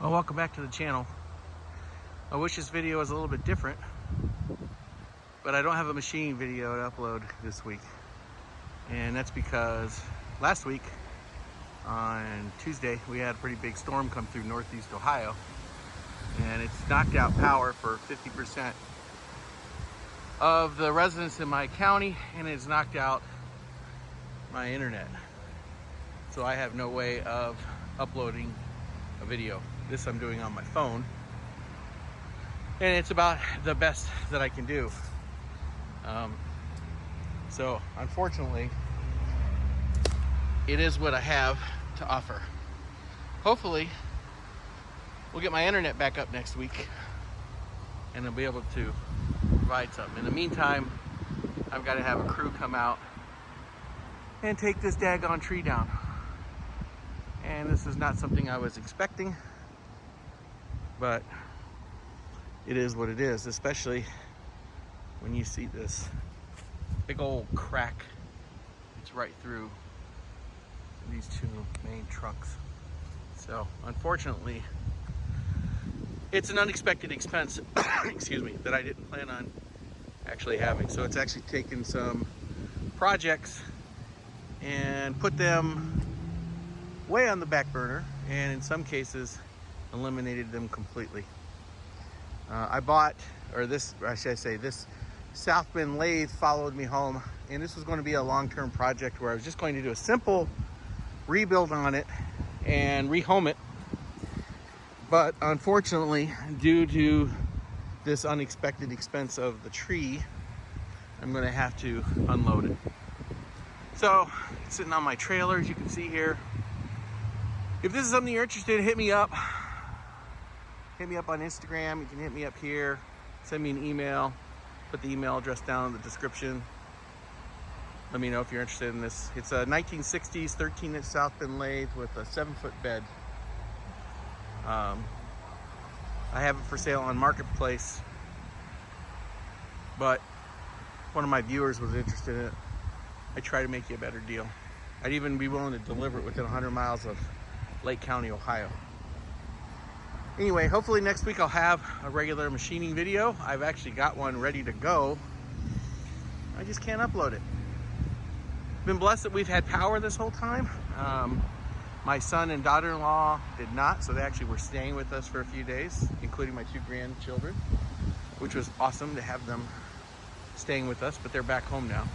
Well, welcome back to the channel. I wish this video was a little bit different, but I don't have a machine video to upload this week. And that's because last week on Tuesday, we had a pretty big storm come through Northeast Ohio, and it's knocked out power for 50% of the residents in my county, and it's knocked out my internet. So I have no way of uploading a video. This I'm doing on my phone, and it's about the best that I can do. So unfortunately, it is what I have to offer. Hopefully, we'll get my internet back up next week, and I'll be able to provide something. In the meantime, I've got to have a crew come out and take this daggone tree down. And this is not something I was expecting, but it is what it is, especially when you see this big old crack. It's right through these two main trunks. So unfortunately, it's an unexpected expense, excuse me, that I didn't plan on actually having. So it's actually taken some projects and put them way on the back burner, and in some cases eliminated them completely. I bought, or this, or should I say, this South Bend lathe followed me home, and this was going to be a long-term project where I was just going to do a simple rebuild on it and rehome it. But unfortunately, due to this unexpected expense of the tree, I'm going to have to unload it. So it's sitting on my trailer, as you can see here. If this is something you're interested in, hit me up. Hit me up on Instagram. You can hit me up here. Send me an email. Put the email address down in the description. Let me know if you're interested in this. It's a 1960s 13-inch South Bend lathe with a 7-foot bed. I have it for sale on Marketplace, but one of my viewers was interested in it. I try to make you a better deal. I'd even be willing to deliver it within 100 miles of Lake County, Ohio. Anyway, hopefully next week I'll have a regular machining video. I've actually got one ready to go. I just can't upload it. Been blessed that we've had power this whole time. My son and daughter-in-law did not, so they actually were staying with us for a few days, including my 2 grandchildren, which was awesome to have them staying with us, but they're back home now.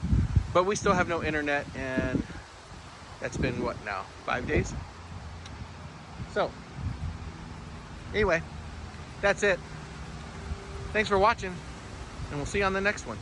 But we still have no internet, and that's been, what now, 5 days? So, anyway, that's it. Thanks for watching, and we'll see you on the next one.